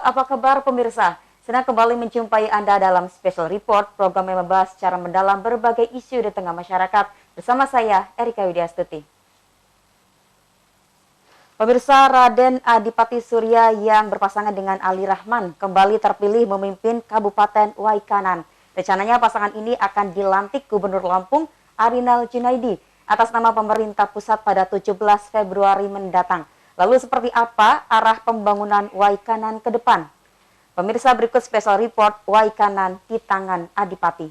apa kabar pemirsa? Senang kembali menjumpai Anda dalam Special Report, program yang membahas secara mendalam berbagai isu di tengah masyarakat. Bersama saya, Erika Widyastuti. Pemirsa, Raden Adipati Surya yang berpasangan dengan Ali Rahman kembali terpilih memimpin Kabupaten Waikanan. Rencananya pasangan ini akan dilantik Gubernur Lampung, Arinal Junaidi, atas nama pemerintah pusat pada 17 Februari mendatang. Lalu seperti apa arah pembangunan Waikanan ke depan? Pemirsa, berikut Special Report Waikanan di tangan Adipati.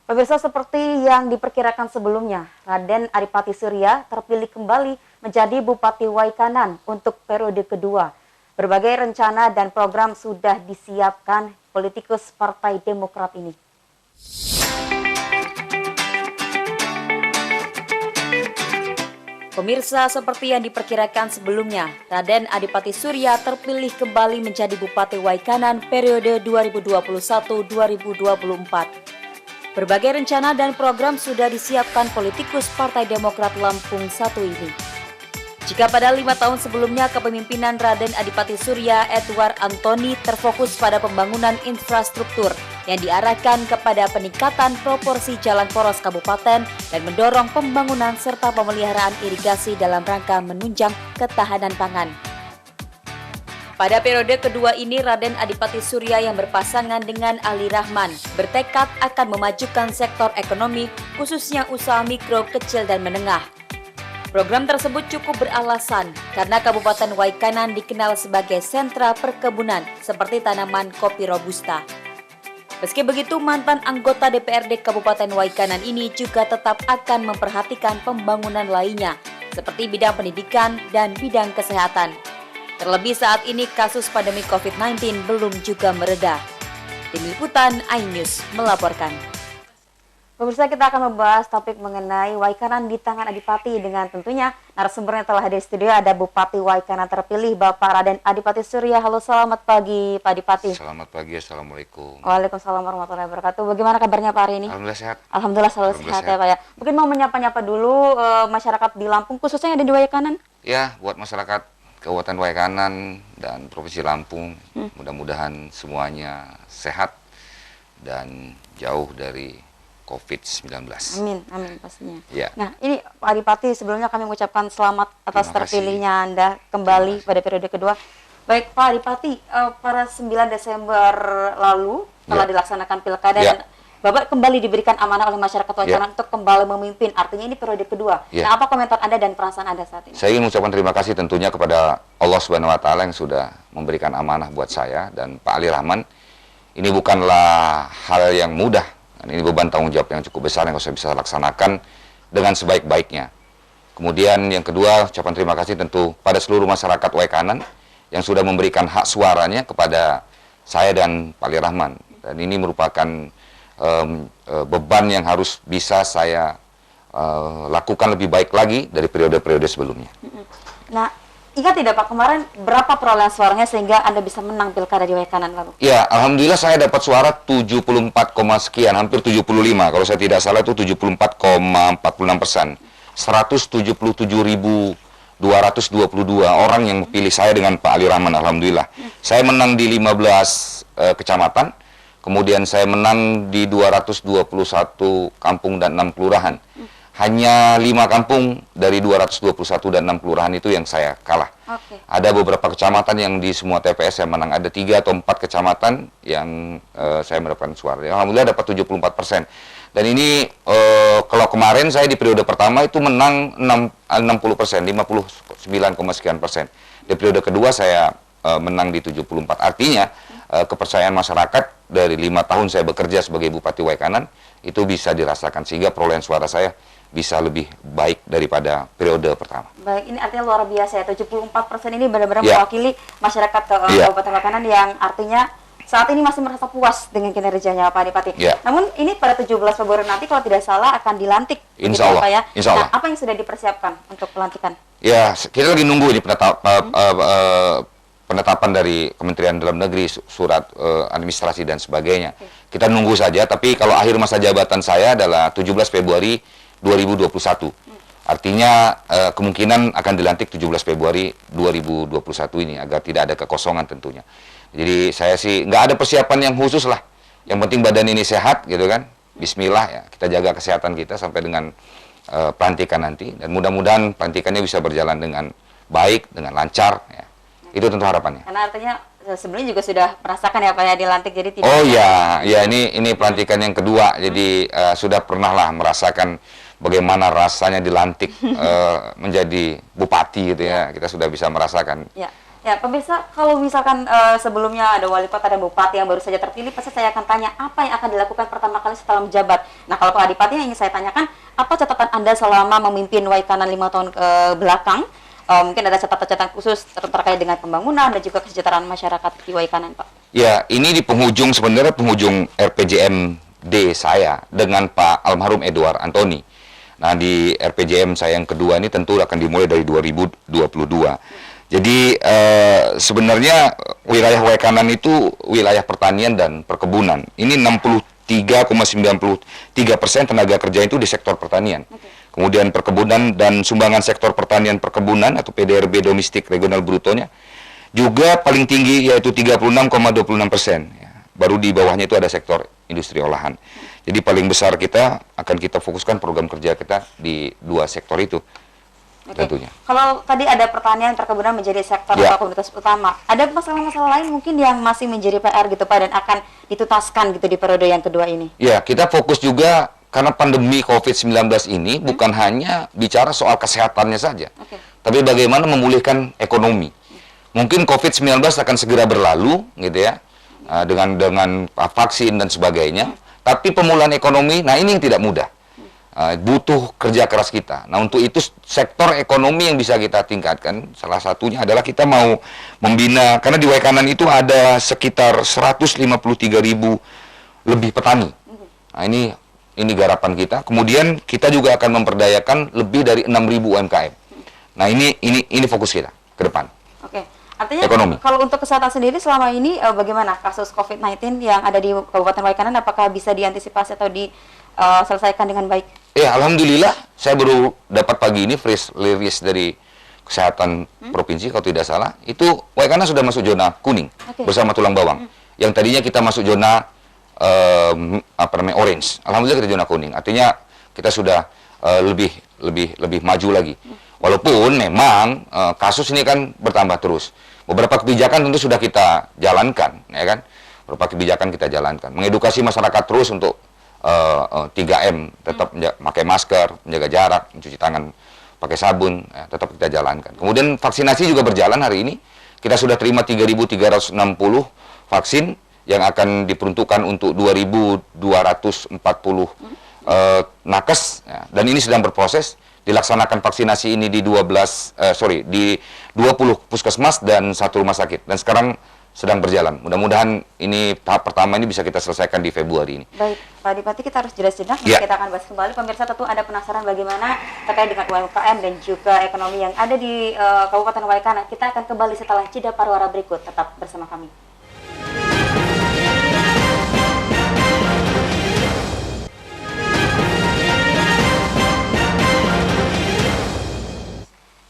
Pemirsa, seperti yang diperkirakan sebelumnya, Raden Adipati Surya terpilih kembali menjadi Bupati Waikanan untuk periode kedua. Berbagai rencana dan program sudah disiapkan politikus Partai Demokrat ini. Pemirsa, seperti yang diperkirakan sebelumnya, Raden Adipati Surya terpilih kembali menjadi Bupati Waikanan periode 2021-2024. Berbagai rencana dan program sudah disiapkan politikus Partai Demokrat Lampung 1 ini. Jika pada 5 tahun sebelumnya kepemimpinan Raden Adipati Surya Edward Antoni terfokus pada pembangunan infrastruktur yang diarahkan kepada peningkatan proporsi jalan poros kabupaten dan mendorong pembangunan serta pemeliharaan irigasi dalam rangka menunjang ketahanan pangan. Pada periode kedua ini, Raden Adipati Surya yang berpasangan dengan Ali Rahman bertekad akan memajukan sektor ekonomi, khususnya usaha mikro, kecil, dan menengah. Program tersebut cukup beralasan karena Kabupaten Waikanan dikenal sebagai sentra perkebunan seperti tanaman kopi robusta. Meski begitu, mantan anggota DPRD Kabupaten Waikanan ini juga tetap akan memperhatikan pembangunan lainnya, seperti bidang pendidikan dan bidang kesehatan. Terlebih saat ini kasus pandemi COVID-19 belum juga mereda. Tim Liputan iNews melaporkan. Pemirsa, kita akan membahas topik mengenai Waikanan di tangan Adipati dengan tentunya narasumber yang telah hadir di studio ada Bupati Waikanan terpilih Bapak Raden Adipati Surya. Halo, selamat pagi Pak Adipati. Selamat pagi, Assalamualaikum. Waalaikumsalam warahmatullahi wabarakatuh. Bagaimana kabarnya Pak hari ini? Alhamdulillah sehat. Alhamdulillah selalu sehat ya Pak ya. Mungkin mau menyapa-nyapa dulu masyarakat di Lampung khususnya yang ada di Waikanan. Ya, buat masyarakat Kabupaten Waikanan dan Provinsi Lampung, mudah-mudahan semuanya sehat dan jauh dari COVID-19. Amin, amin pastinya. Ya. Nah, ini Pak Adipati, sebelumnya kami mengucapkan selamat atas terpilihnya Anda kembali pada periode kedua. Baik Pak Adipati, pada 9 Desember lalu telah dilaksanakan pilkada dan Bapak kembali diberikan amanah oleh masyarakat Waikanan untuk kembali memimpin, artinya ini periode kedua. Nah, apa komentar Anda dan perasaan Anda saat ini? Saya ingin mengucapkan terima kasih tentunya kepada Allah Subhanahu wa Ta'ala yang sudah memberikan amanah buat saya dan Pak Ali Rahman. Ini bukanlah hal yang mudah. Ini beban tanggung jawab yang cukup besar yang saya bisa laksanakan dengan sebaik-baiknya. Kemudian yang kedua, ucapan terima kasih tentu pada seluruh masyarakat Waikanan yang sudah memberikan hak suaranya kepada saya dan Pak Ali Rahman. Dan ini merupakan beban yang harus bisa saya lakukan lebih baik lagi dari periode-periode sebelumnya. Nah, ingat tidak Pak, kemarin berapa perolehan suaranya sehingga Anda bisa menang pilkada di Waikanan lalu? Ya, Alhamdulillah saya dapat suara 74, sekian, hampir 75. Kalau saya tidak salah itu 74,46%. 177.222 orang yang pilih saya dengan Pak Ali Rahman, Alhamdulillah. Saya menang di 15 kecamatan. Kemudian saya menang di 221 kampung dan 6 kelurahan. Hanya 5 kampung dari 221 dan 6 kelurahan itu yang saya kalah. Ada beberapa kecamatan yang di semua TPS saya menang. Ada 3 atau 4 kecamatan yang saya mendapatkan suara. Alhamdulillah dapat 74%. Dan ini kalau kemarin saya di periode pertama itu menang 60%, 59,sekian%. Di periode kedua saya menang di 74%. Artinya kepercayaan masyarakat dari 5 tahun saya bekerja sebagai Bupati Waikanan itu bisa dirasakan sehingga perolehan suara saya bisa lebih baik daripada periode pertama. Baik, ini artinya luar biasa ya, 74% ini benar-benar mewakili masyarakat Kabupaten Waikanan yang artinya saat ini masih merasa puas dengan kinerjanya Pak Adipati. Namun ini pada 17 Februari nanti kalau tidak salah akan dilantik. Insya Allah. Ya? Insya Allah. Nah, apa yang sudah dipersiapkan untuk pelantikan? Ya, kita lagi nunggu ini penetapan dari Kementerian Dalam Negeri, surat administrasi dan sebagainya. Kita nunggu saja, tapi kalau akhir masa jabatan saya adalah 17 Februari 2021. Artinya kemungkinan akan dilantik 17 Februari 2021 ini agar tidak ada kekosongan tentunya. Jadi saya sih nggak ada persiapan yang khusus lah. Yang penting badan ini sehat gitu kan. Bismillah ya, kita jaga kesehatan kita sampai dengan pelantikan nanti, dan mudah-mudahan pelantikannya bisa berjalan dengan baik, dengan lancar ya. Itu tentu harapannya. Karena artinya sebelumnya juga sudah merasakan ya Pak ya dilantik, jadi tidak. Oh ya, ya ini pelantikan yang kedua. Jadi sudah pernah lah merasakan bagaimana rasanya dilantik menjadi bupati gitu ya. Kita sudah bisa merasakan. Ya. Ya, pemirsa, kalau misalkan sebelumnya ada wali kota dan bupati yang baru saja terpilih, pasti saya akan tanya apa yang akan dilakukan pertama kali setelah menjabat. Nah, kalau Pak Adipati yang ingin saya tanyakan, apa catatan Anda selama memimpin Waikanan 5 tahun ke belakang? Mungkin ada catatan-catatan khusus terkait dengan pembangunan dan juga kesejahteraan masyarakat di Waikanan, Pak. Ya, ini di penghujung, sebenarnya penghujung RPJMD saya dengan Pak almarhum Edward Antoni. Nah, di RPJM saya yang kedua ini tentu akan dimulai dari 2022. Jadi sebenarnya wilayah Waikanan itu wilayah pertanian dan perkebunan. Ini 63,93% tenaga kerja itu di sektor pertanian. Kemudian perkebunan dan sumbangan sektor pertanian perkebunan atau PDRB domestik regional brutonya juga paling tinggi, yaitu 36,26%. Baru di bawahnya itu ada sektor industri olahan. Jadi paling besar kita akan kita fokuskan program kerja kita di dua sektor itu. Tentunya. Kalau tadi ada pertanian perkebunan menjadi sektor atau komoditas utama, ada masalah-masalah lain mungkin yang masih menjadi PR gitu Pak dan akan dituntaskan gitu di periode yang kedua ini? Ya, kita fokus juga karena pandemi COVID-19 ini bukan hanya bicara soal kesehatannya saja, tapi bagaimana memulihkan ekonomi. Mungkin COVID-19 akan segera berlalu, gitu ya, dengan vaksin dan sebagainya. Tapi pemulihan ekonomi, nah ini yang tidak mudah. Butuh kerja keras kita. Nah, untuk itu sektor ekonomi yang bisa kita tingkatkan, salah satunya adalah kita mau membina, karena di Waikanan itu ada sekitar 153.000 lebih petani. Nah, ini garapan kita. Kemudian kita juga akan memperdayakan lebih dari 6.000 UMKM. Nah, ini fokus kita ke depan. Oke. Artinya ekonomi. Kalau untuk kesehatan sendiri selama ini bagaimana kasus COVID-19 yang ada di Kabupaten Waikanan, apakah bisa diantisipasi atau diselesaikan dengan baik? Ya, alhamdulillah saya baru dapat pagi ini fresh release dari kesehatan provinsi kalau tidak salah. Itu Waikanan sudah masuk zona kuning bersama tulang bawang. Yang tadinya kita masuk zona orange. Alhamdulillah kita zona kuning. Artinya kita sudah lebih maju lagi. Walaupun memang kasus ini kan bertambah terus. Beberapa kebijakan tentu sudah kita jalankan, ya kan? Beberapa kebijakan kita jalankan. Mengedukasi masyarakat terus untuk 3M, tetap pakai masker, menjaga jarak, mencuci tangan pakai sabun, ya, tetap kita jalankan. Kemudian vaksinasi juga berjalan hari ini. Kita sudah terima 3.360 vaksin yang akan diperuntukkan untuk 2.240 nakes, ya, dan ini sedang berproses. Dilaksanakan vaksinasi ini di 20 puskesmas dan 1 rumah sakit. Dan sekarang sedang berjalan. Mudah-mudahan ini tahap pertama ini bisa kita selesaikan di Februari ini. Baik, Pak Adipati, kita harus jeda sejenak. Kita akan bahas kembali. Pemirsa tentu ada penasaran bagaimana terkait dengan UMKM dan juga ekonomi yang ada di Kabupaten Waikanan. Kita akan kembali setelah jeda pariwara berikut. Tetap bersama kami.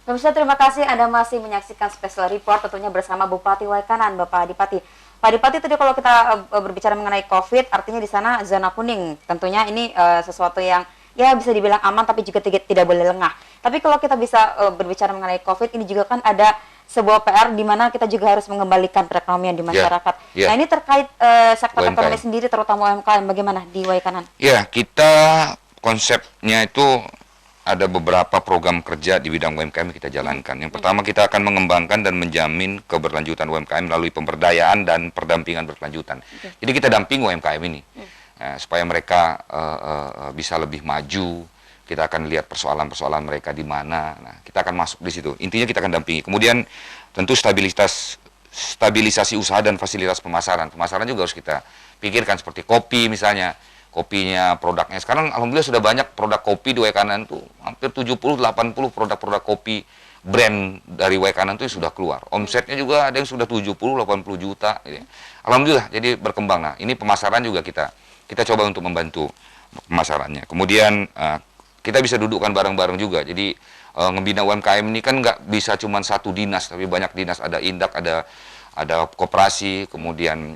Pemirsa, terima kasih Anda masih menyaksikan Special Report tentunya bersama Bupati Waikanan, Bapak Adipati. Pak Adipati, tadi kalau kita berbicara mengenai COVID, artinya di sana zona kuning. Tentunya ini sesuatu yang ya bisa dibilang aman tapi juga tidak boleh lengah. Tapi kalau kita bisa berbicara mengenai COVID, ini juga kan ada sebuah PR di mana kita juga harus mengembalikan perekonomian di masyarakat. Nah, ini terkait sektor ekonomi sendiri terutama UMKM, bagaimana di Waikanan? Ya, kita konsepnya itu ada beberapa program kerja di bidang UMKM kita jalankan. Yang pertama, kita akan mengembangkan dan menjamin keberlanjutan UMKM melalui pemberdayaan dan pendampingan berkelanjutan. Jadi kita damping UMKM ini supaya mereka bisa lebih maju. Kita akan lihat persoalan-persoalan mereka di mana. Nah, kita akan masuk di situ. Intinya kita akan dampingi. Kemudian tentu stabilisasi usaha dan fasilitas pemasaran. Pemasaran juga harus kita pikirkan, seperti kopi misalnya. Kopinya, produknya. Sekarang alhamdulillah sudah banyak produk kopi di Waikanan tuh. Hampir 70-80 produk-produk kopi brand dari Waikanan itu sudah keluar. Omsetnya juga ada yang sudah 70-80 juta. Gitu. Alhamdulillah, jadi berkembang. Nah, ini pemasaran juga kita coba untuk membantu pemasarannya. Kemudian kita bisa dudukkan bareng-bareng juga. Jadi ngebina UMKM ini kan nggak bisa cuma satu dinas, tapi banyak dinas, ada Indak, ada koperasi, kemudian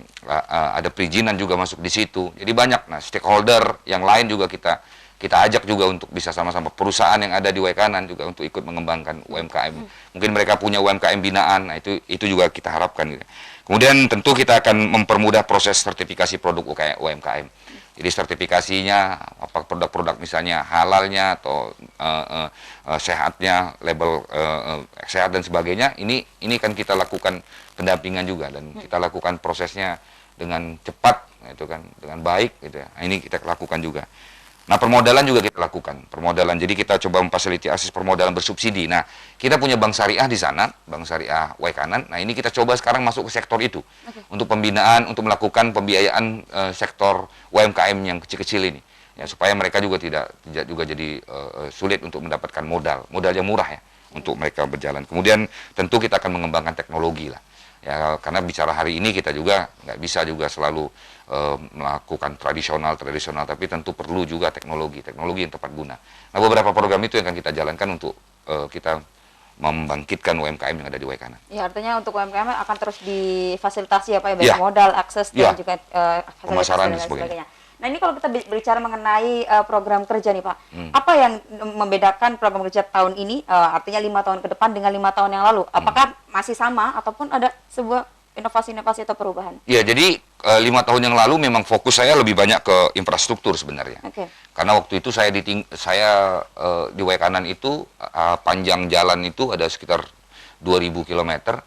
ada perizinan juga masuk di situ. Jadi banyak. Nah, stakeholder yang lain juga kita ajak juga untuk bisa sama-sama, perusahaan yang ada di Waikanan juga untuk ikut mengembangkan UMKM. Mungkin mereka punya UMKM binaan, nah itu juga kita harapkan gitu. Kemudian tentu kita akan mempermudah proses sertifikasi produk UMKM. Jadi sertifikasinya, apa produk-produk misalnya halalnya atau sehatnya, label sehat dan sebagainya, ini kan kita lakukan pendampingan juga, dan kita lakukan prosesnya dengan cepat, itu kan, dengan baik gitu ya. Nah, ini kita lakukan juga. Nah, permodalan juga kita lakukan, permodalan. Jadi kita coba memfasilitasi akses permodalan bersubsidi. Nah, kita punya bank syariah di sana, bank syariah Waikanan. Nah, ini kita coba sekarang masuk ke sektor itu, untuk pembinaan, untuk melakukan pembiayaan sektor UMKM yang kecil-kecil ini, ya, supaya mereka juga tidak juga jadi sulit untuk mendapatkan modal yang murah ya, untuk mereka berjalan. Kemudian tentu kita akan mengembangkan teknologi lah. Ya, karena bicara hari ini kita juga nggak bisa juga selalu melakukan tradisional, tapi tentu perlu juga teknologi yang tepat guna. Nah, beberapa program itu yang akan kita jalankan untuk kita membangkitkan UMKM yang ada di Waikanan. Ya, artinya untuk UMKM akan terus difasilitasi apa ya, baik modal, akses dan juga pemasaran dan sebagainya. Nah, ini kalau kita bicara mengenai program kerja nih Pak, apa yang membedakan program kerja tahun ini, artinya 5 tahun ke depan dengan 5 tahun yang lalu? Apakah masih sama ataupun ada sebuah inovasi-inovasi atau perubahan? Ya, jadi 5 tahun yang lalu memang fokus saya lebih banyak ke infrastruktur sebenarnya. Karena waktu itu saya di Waikanan itu panjang jalan itu ada sekitar 2000 km.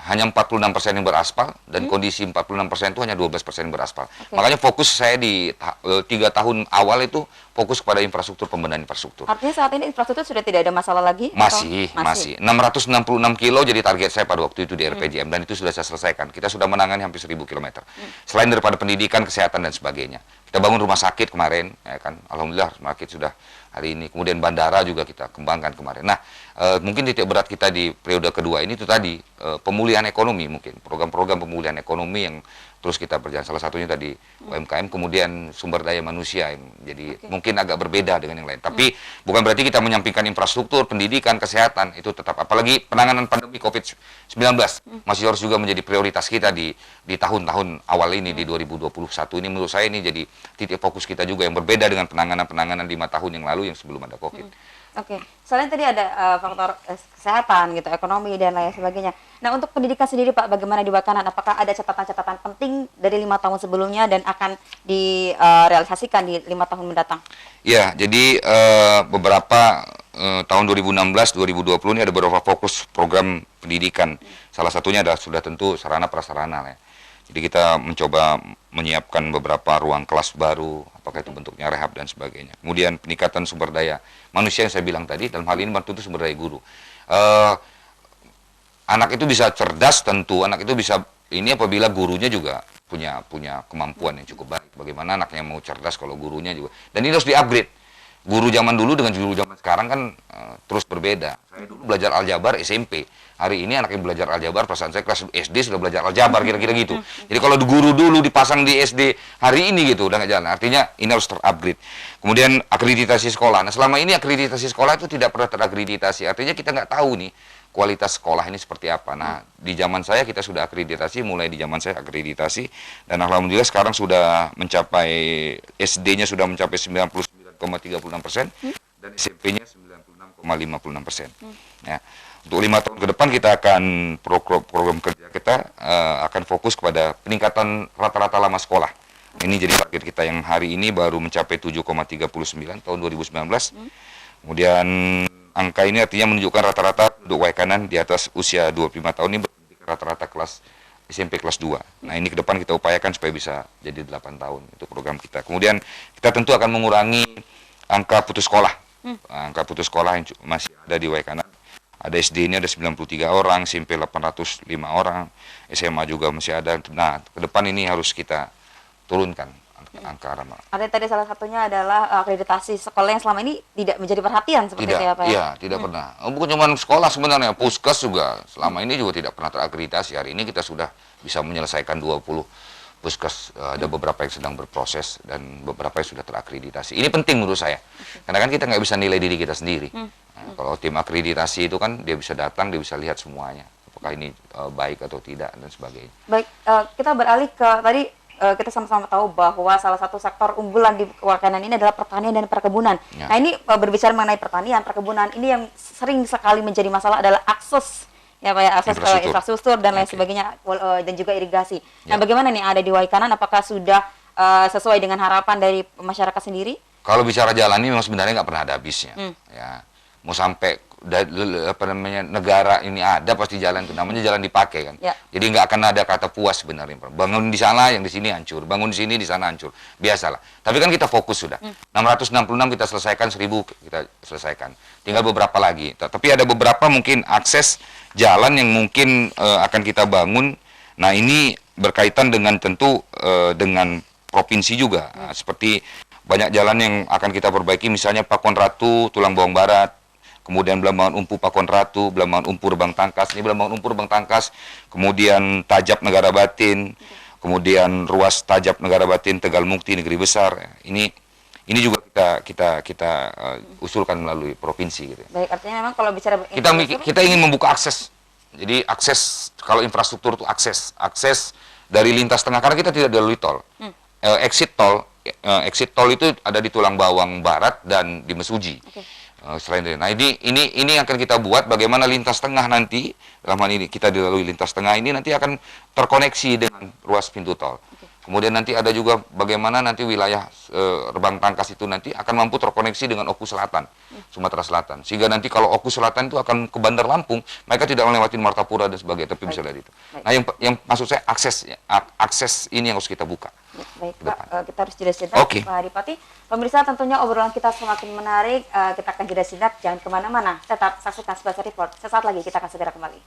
Hanya 46% yang beraspal, dan kondisi 46% itu hanya 12% yang beraspal. Makanya fokus saya di 3 tahun awal itu fokus kepada infrastruktur, pembenahan infrastruktur. Artinya saat ini infrastruktur sudah tidak ada masalah lagi? Masih. 666 kilo jadi target saya pada waktu itu di RPJM, dan itu sudah saya selesaikan. Kita sudah menangani hampir 1000 km. Selain daripada pendidikan, kesehatan dan sebagainya. Kita bangun rumah sakit kemarin, ya kan. Alhamdulillah rumah sakit sudah hari ini. Kemudian bandara juga kita kembangkan kemarin. Nah, mungkin titik berat kita di periode kedua ini itu tadi pemulihan ekonomi, mungkin program-program pemulihan ekonomi yang terus kita berjalan. Salah satunya tadi UMKM, kemudian sumber daya manusia yang jadi mungkin agak berbeda dengan yang lain. Tapi bukan berarti kita menyampingkan infrastruktur, pendidikan, kesehatan, itu tetap. Apalagi penanganan pandemi COVID-19 masih harus juga menjadi prioritas kita di tahun-tahun awal ini, di 2021 ini. Menurut saya ini jadi titik fokus kita juga yang berbeda dengan penanganan 5 tahun yang lalu yang sebelum ada COVID. Selain tadi ada faktor kesehatan, gitu, ekonomi dan lain sebagainya. Nah, untuk pendidikan sendiri Pak, bagaimana di Waikanan? Apakah ada catatan-catatan penting dari 5 tahun sebelumnya dan akan direalisasikan di 5 tahun mendatang? Ya, jadi beberapa tahun 2016-2020 ini ada beberapa fokus program pendidikan. Salah satunya adalah sudah tentu sarana prasarana ya. Jadi kita mencoba menyiapkan beberapa ruang kelas baru, apakah itu bentuknya rehab dan sebagainya. Kemudian peningkatan sumber daya manusia yang saya bilang tadi, dalam hal ini tentu sumber daya guru. Anak itu bisa cerdas tentu, anak itu bisa ini apabila gurunya juga punya kemampuan yang cukup baik. Bagaimana anaknya mau cerdas kalau gurunya juga. Dan ini harus di-upgrade. Guru zaman dulu dengan guru zaman sekarang kan terus berbeda. Saya dulu belajar aljabar SMP. Hari ini anak yang belajar aljabar, perasaan saya kelas SD sudah belajar aljabar, kira-kira gitu. Jadi kalau guru dulu dipasang di SD hari ini gitu, udah nggak jalan. Artinya ini harus ter-upgrade. Kemudian akreditasi sekolah. Nah, selama ini akreditasi sekolah itu tidak pernah terakreditasi. Artinya kita nggak tahu nih kualitas sekolah ini seperti apa. Nah, di zaman saya kita sudah akreditasi, mulai di zaman saya akreditasi, dan alhamdulillah sekarang sudah mencapai, SD-nya sudah mencapai 99,36% dan SMP-nya 96,56%. Ya. Untuk 5 tahun ke depan kita akan program kerja kita akan fokus kepada peningkatan rata-rata lama sekolah. Ini jadi target kita yang hari ini baru mencapai 7,39 tahun 2019. Kemudian angka ini artinya menunjukkan rata-rata penduduk Waikanan di atas usia 25 tahun ini berpendidikan rata-rata kelas SMP kelas 2. Nah, ini ke depan kita upayakan supaya bisa jadi 8 tahun. Itu program kita. Kemudian kita tentu akan mengurangi angka putus sekolah. Angka putus sekolah yang masih ada di Waikanan. Ada SD ini ada 93 orang, SMP 805 orang, SMA juga masih ada. Nah, ke depan ini harus kita turunkan angka ramal. Ada tadi salah satunya adalah akreditasi sekolah yang selama ini tidak menjadi perhatian seperti itu ya Pak? Iya, tidak pernah. Bukan cuma sekolah sebenarnya, puskes juga selama ini juga tidak pernah terakreditasi. Hari ini kita sudah bisa menyelesaikan 20 Puskes ada beberapa yang sedang berproses dan beberapa yang sudah terakreditasi. Ini penting menurut saya, karena kan kita nggak bisa nilai diri kita sendiri. Nah, kalau tim akreditasi itu kan dia bisa datang, dia bisa lihat semuanya, apakah ini baik atau tidak dan sebagainya. Baik, kita beralih ke tadi. Kita sama-sama tahu bahwa salah satu sektor unggulan di Wakanan ini adalah pertanian dan perkebunan. Ya. Nah ini berbicara mengenai pertanian, perkebunan, ini yang sering sekali menjadi masalah adalah akses, ya Pak ya, akses infrastruktur dan lain sebagainya, dan juga irigasi. Nah bagaimana nih ada di Wakanan, apakah sudah sesuai dengan harapan dari masyarakat sendiri? Kalau bicara jalan ini memang sebenarnya nggak pernah ada habisnya. Ya, mau sampai negara ini ada pasti jalan itu namanya jalan dipakai kan. Ya. Jadi nggak akan ada kata puas sebenarnya. Bangun di sana yang di sini hancur, bangun di sini di sana hancur. Biasalah. Tapi kan kita fokus sudah. 666 kita selesaikan, 1000 kita selesaikan. Tinggal beberapa lagi. Tapi ada beberapa mungkin akses jalan yang mungkin akan kita bangun. Nah, ini berkaitan dengan tentu dengan provinsi juga. Nah, seperti banyak jalan yang akan kita perbaiki, misalnya Pakuan Ratu, Tulang Bawang Barat, kemudian Belambangan Umpu Pakuan Ratu, Belambangan Umpu Rebang Tangkas, ini Belambangan Umpu Rebang Tangkas, kemudian Tajab Negara Batin, kemudian ruas Tajab Negara Batin, Tegal Mukti Negeri Besar. Ini juga kita usulkan melalui provinsi gitu. Baik, artinya memang kalau bicara kita ingin membuka akses. Jadi akses, kalau infrastruktur itu akses dari lintas tengah, karena kita tidak dilalui tol. Exit tol itu ada di Tulang Bawang Barat dan di Mesuji. Selain itu, nah ini akan kita buat bagaimana lintas tengah nanti, dalam hal ini kita dilalui lintas tengah ini nanti akan terkoneksi dengan ruas pintu tol. Kemudian nanti ada juga bagaimana nanti wilayah Rebang Tangkas itu nanti akan mampu terkoneksi dengan Oku Selatan, Sumatera Selatan. Sehingga nanti kalau Oku Selatan itu akan ke Bandar Lampung, mereka tidak melewati Martapura dan sebagainya, tapi bisa dari itu. Nah, yang maksud saya akses ini yang harus kita buka. Baik Pak, kita harus jeda sejenak, Pak Adipati. Pemirsa, tentunya obrolan kita semakin menarik, kita akan jeda sejenak, jangan kemana-mana. Tetap saksikan Special Report, sesaat lagi kita akan segera kembali.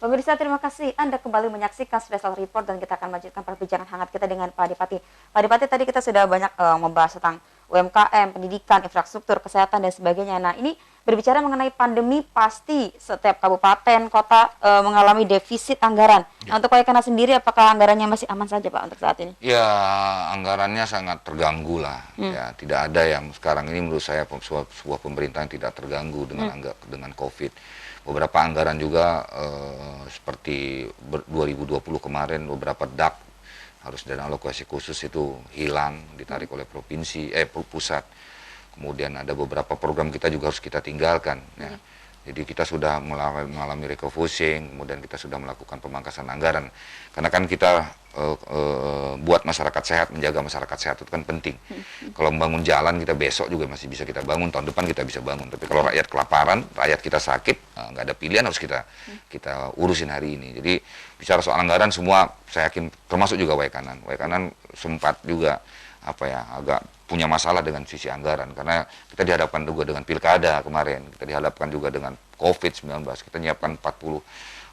Pemirsa, terima kasih Anda kembali menyaksikan Special Report dan kita akan melanjutkan perbincangan hangat kita dengan Pak Adipati. Pak Adipati, tadi kita sudah banyak membahas tentang UMKM, pendidikan, infrastruktur, kesehatan, dan sebagainya. Nah, ini berbicara mengenai pandemi, pasti setiap kabupaten, kota mengalami defisit anggaran. Nah, untuk Wakanan sendiri, apakah anggarannya masih aman saja Pak untuk saat ini? Ya, anggarannya sangat terganggu lah. Ya, tidak ada yang sekarang ini menurut saya sebuah pemerintahan tidak terganggu dengan COVID. Beberapa anggaran juga seperti 2020 kemarin beberapa DAP harus dana alokasi khusus itu hilang, ditarik oleh pusat. Kemudian ada beberapa program kita juga harus kita tinggalkan. Ya. Jadi kita sudah mengalami refocusing, kemudian kita sudah melakukan pemangkasan anggaran. Karena kan kita buat masyarakat sehat, menjaga masyarakat sehat itu kan penting. Kalau membangun jalan kita besok juga masih bisa kita bangun, tahun depan kita bisa bangun. Tapi kalau rakyat kelaparan, rakyat kita sakit, nggak ada pilihan, harus kita urusin hari ini. Jadi bicara soal anggaran semua, saya yakin termasuk juga Wakanan. Wakanan sempat juga agak punya masalah dengan sisi anggaran karena kita dihadapkan juga dengan pilkada kemarin, kita dihadapkan juga dengan COVID-19. Kita nyiapkan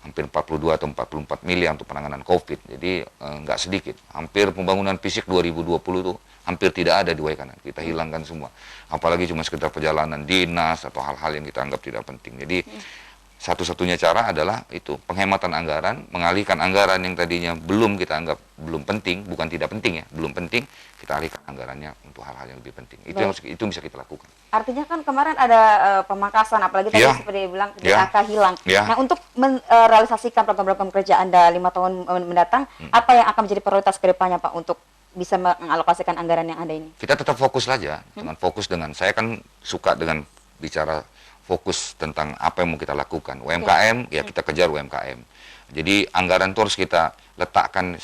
hampir 42 atau 44 miliar untuk penanganan COVID. Jadi nggak sedikit. Hampir pembangunan fisik 2020 itu hampir tidak ada di Wakanan. Kita hilangkan semua. Apalagi cuma sekedar perjalanan dinas atau hal-hal yang kita anggap tidak penting. Jadi satu-satunya cara adalah itu penghematan anggaran, mengalihkan anggaran yang tadinya kita anggap belum penting, bukan tidak penting ya, belum penting, kita alihkan anggarannya untuk hal-hal yang lebih penting. Itu bisa kita lakukan. Artinya kan kemarin ada pemangkasan, apalagi tadi seperti dibilang DAK hilang. Nah, untuk merealisasikan program-program kerja Anda 5 tahun mendatang, apa yang akan menjadi prioritas ke depannya Pak untuk bisa mengalokasikan anggaran yang ada ini? Kita tetap fokus saja, saya kan suka dengan bicara fokus tentang apa yang mau kita lakukan. UMKM, ya kita kejar UMKM. Jadi anggaran itu harus kita letakkan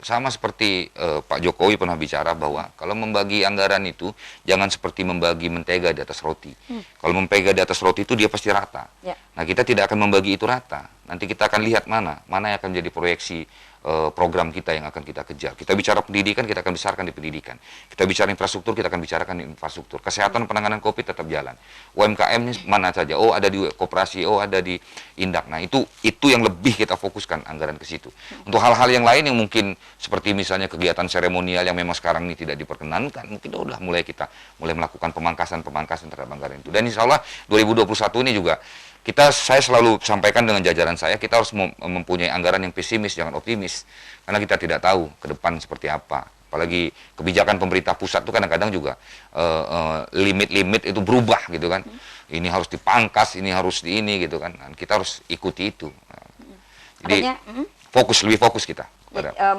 sama seperti Pak Jokowi pernah bicara bahwa kalau membagi anggaran itu jangan seperti membagi mentega di atas roti. Kalau mentega di atas roti itu dia pasti rata. Nah, kita tidak akan membagi itu rata. Nanti kita akan lihat mana yang akan jadi proyeksi program kita yang akan kita kejar. Kita bicara pendidikan, kita akan bicarakan di pendidikan. Kita bicara infrastruktur, kita akan bicarakan di infrastruktur. Kesehatan, penanganan COVID tetap jalan. UMKM ini mana saja? Oh, ada di koperasi, oh ada di Indak. Nah, itu yang lebih kita fokuskan anggaran ke situ. Untuk hal-hal yang lain yang mungkin seperti misalnya kegiatan seremonial yang memang sekarang ini tidak diperkenankan, mungkin udah mulai melakukan pemangkasan terhadap anggaran itu. Dan insya Allah 2021 ini juga saya selalu sampaikan dengan jajaran saya, kita harus mempunyai anggaran yang pesimis, jangan optimis. Karena kita tidak tahu ke depan seperti apa. Apalagi kebijakan pemerintah pusat itu kadang-kadang juga limit-limit itu berubah gitu kan. Ini harus dipangkas, ini harus di ini gitu kan. Dan kita harus ikuti itu. Jadi lebih fokus kita.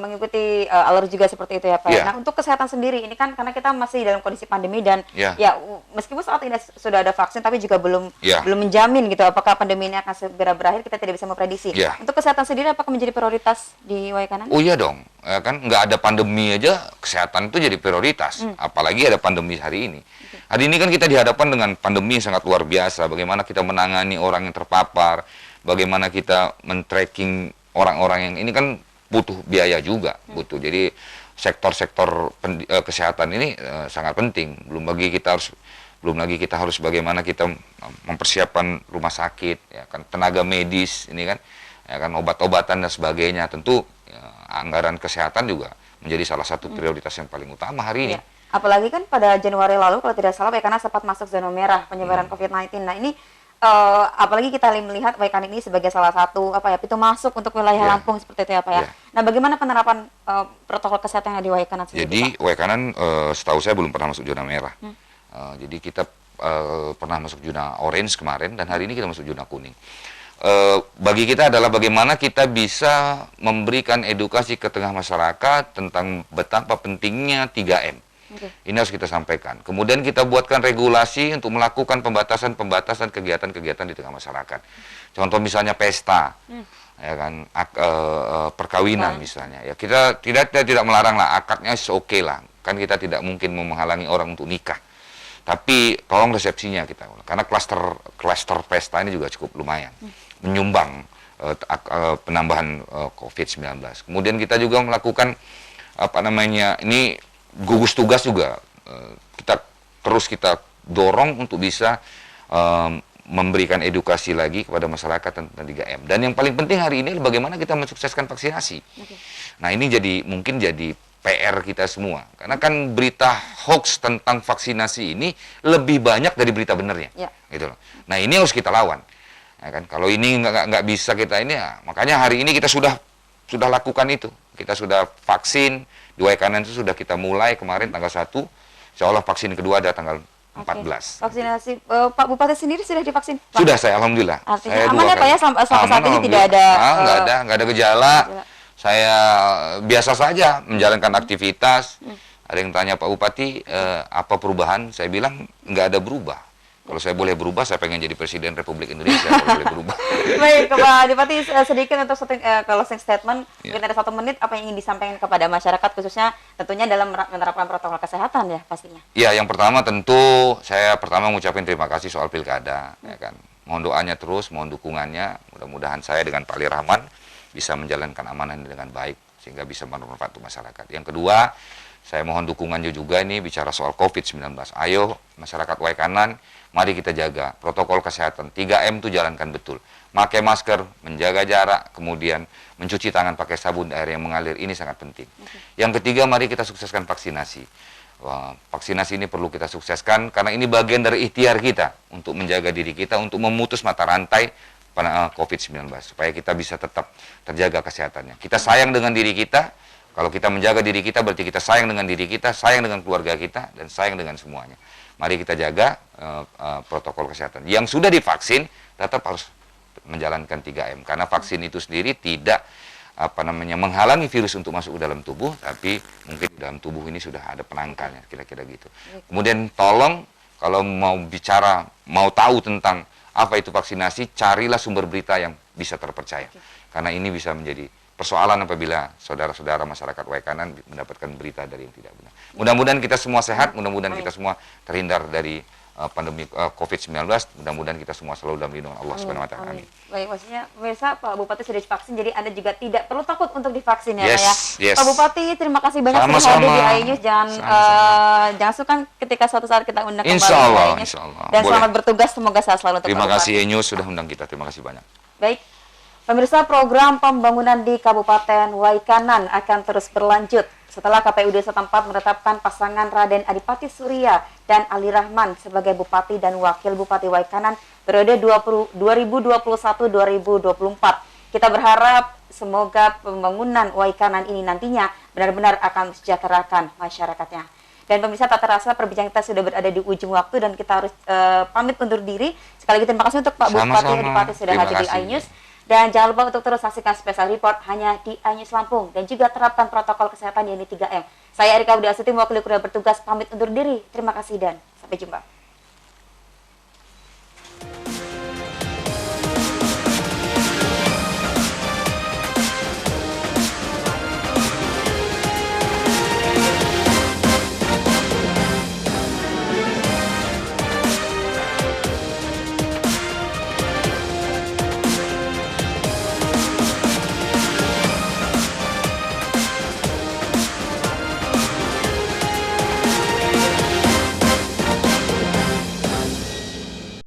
Mengikuti alur juga seperti itu ya Pak. Yeah. Nah, untuk kesehatan sendiri ini kan karena kita masih dalam kondisi pandemi dan Yeah. ya meskipun saat ini sudah ada vaksin tapi juga belum menjamin gitu apakah pandemi ini akan segera berakhir, kita tidak bisa memprediksi. Yeah. Untuk kesehatan sendiri apakah menjadi prioritas di Waikanan? Oh iya dong, ya kan nggak ada pandemi aja kesehatan itu jadi prioritas, apalagi ada pandemi hari ini. Hari ini kan kita dihadapkan dengan pandemi yang sangat luar biasa. Bagaimana kita menangani orang yang terpapar, bagaimana kita men-tracking orang-orang yang ini kan butuh biaya juga, butuh. Jadi sektor-sektor kesehatan ini sangat penting. Belum lagi kita harus bagaimana kita mempersiapkan rumah sakit, ya kan, tenaga medis ini kan, ya kan, obat-obatan dan sebagainya. Tentu anggaran kesehatan juga menjadi salah satu prioritas yang paling utama hari ini. Ya. Apalagi kan pada Januari lalu kalau tidak salah karena sempat masuk zona merah penyebaran COVID-19. Nah, ini apalagi kita melihat Waikanan ini sebagai salah satu pintu masuk untuk wilayah Lampung seperti itu ya Pak ya. Nah, bagaimana penerapan protokol kesehatan yang di Waikanan sendiri? Jadi Pak? Waikanan setahu saya belum pernah masuk zona merah. Jadi kita pernah masuk zona orange kemarin dan hari ini kita masuk zona kuning. Bagi kita adalah bagaimana kita bisa memberikan edukasi ke tengah masyarakat tentang betapa pentingnya 3M. Ini harus kita sampaikan. Kemudian kita buatkan regulasi untuk melakukan pembatasan kegiatan-kegiatan di tengah masyarakat. Contoh misalnya pesta, ya kan, perkawinan misalnya. Ya kita tidak melarang lah, akadnya oke lah. Kan kita tidak mungkin menghalangi orang untuk nikah. Tapi tolong resepsinya kita, karena klaster pesta ini juga cukup lumayan, menyumbang penambahan COVID-19. Kemudian kita juga melakukan ini gugus tugas juga kita dorong untuk bisa memberikan edukasi lagi kepada masyarakat tentang 3M. Dan yang paling penting hari ini adalah bagaimana kita mensukseskan vaksinasi. Nah, ini mungkin jadi PR kita semua. Karena kan berita hoax tentang vaksinasi ini lebih banyak dari berita benernya. Gitu loh. Nah, ini harus kita lawan. Ya kan? Kalau ini nggak bisa kita ini, makanya hari ini kita sudah lakukan itu. Kita sudah vaksin. Di Waikanan itu sudah kita mulai kemarin tanggal 1, insya Allah vaksin kedua ada tanggal 14. Vaksinasi, Pak Bupati sendiri sudah divaksin? Pak? Sudah, saya alhamdulillah. Artinya aman ya Pak ya, sampai saat ini tidak ada? Nggak ada gejala. Saya biasa saja menjalankan aktivitas. Ada yang tanya Pak Bupati, apa perubahan? Saya bilang nggak ada berubah. Kalau saya boleh berubah, saya pengen jadi Presiden Republik Indonesia kalau boleh berubah. Baik, Pak Adipati, sedikit untuk closing statement, mungkin ada 1 menit, apa yang ingin disampaikan kepada masyarakat, khususnya tentunya dalam menerapkan protokol kesehatan ya pastinya. Ya, yang pertama tentu saya mengucapkan terima kasih soal pilkada, ya kan. Mohon doanya terus, mohon dukungannya, mudah-mudahan saya dengan Pak Ali Rahman bisa menjalankan amanah ini dengan baik, sehingga bisa bermanfaat untuk masyarakat. Yang kedua, saya mohon dukungannya juga ini bicara soal COVID-19. Ayo masyarakat Waikanan, mari kita jaga protokol kesehatan. 3M itu jalankan betul. Pakai masker, menjaga jarak, kemudian mencuci tangan pakai sabun air yang mengalir. Ini sangat penting. Yang ketiga, mari kita sukseskan vaksinasi. Vaksinasi ini perlu kita sukseskan karena ini bagian dari ikhtiar kita untuk menjaga diri kita, untuk memutus mata rantai COVID-19. Supaya kita bisa tetap terjaga kesehatannya. Kita sayang dengan diri kita. Kalau kita menjaga diri kita, berarti kita sayang dengan diri kita, sayang dengan keluarga kita, dan sayang dengan semuanya. Mari kita jaga protokol kesehatan. Yang sudah divaksin, tetap harus menjalankan 3M. Karena vaksin itu sendiri tidak menghalangi virus untuk masuk ke dalam tubuh, tapi mungkin dalam tubuh ini sudah ada penangkalnya, kira-kira gitu. Kemudian tolong, kalau mau tahu tentang apa itu vaksinasi, carilah sumber berita yang bisa terpercaya. Karena ini bisa menjadi persoalan apabila saudara-saudara masyarakat Waikanan mendapatkan berita dari yang tidak benar. Mudah-mudahan kita semua sehat, mudah-mudahan kita semua terhindar dari pandemi COVID-19. Mudah-mudahan kita semua selalu dalam lindungan Allah Subhanahu wa taala. Amin. Baik, maksudnya pemirsa Pak Bupati sudah divaksin, jadi Anda juga tidak perlu takut untuk divaksin ya, Yes, Pak ya. yes. Pak Bupati, terima kasih banyak sudah Sama-sama. hadir di iNews. Jangan sukar ketika suatu saat kita undang kembali Insya Allah, di iNews. insya Allah. Dan Boleh. selamat bertugas, semoga sehat selalu untuk Terima Pak kasih Bupati. Enyus sudah undang kita. Terima kasih banyak. Baik, pemirsa, program pembangunan di Kabupaten Waikanan akan terus berlanjut setelah KPUD setempat menetapkan pasangan Raden Adipati Surya dan Ali Rahman sebagai Bupati dan Wakil Bupati Waikanan periode 2021-2024. Kita berharap semoga pembangunan Waikanan ini nantinya benar-benar akan mensejahterakan masyarakatnya. Dan pemirsa, tak terasa perbincangan kita sudah berada di ujung waktu dan kita harus pamit undur diri. Sekali lagi terima kasih untuk Pak Bupati Sama-sama. Adipati sudah Terima hadir di kasih. iNews. Dan jangan lupa untuk terus saksikan special report hanya di iNews Lampung. Dan juga terapkan protokol kesehatan, yakni 3M. Saya Erika Budi Astuti, mewakili kru yang bertugas, pamit undur diri. Terima kasih dan sampai jumpa.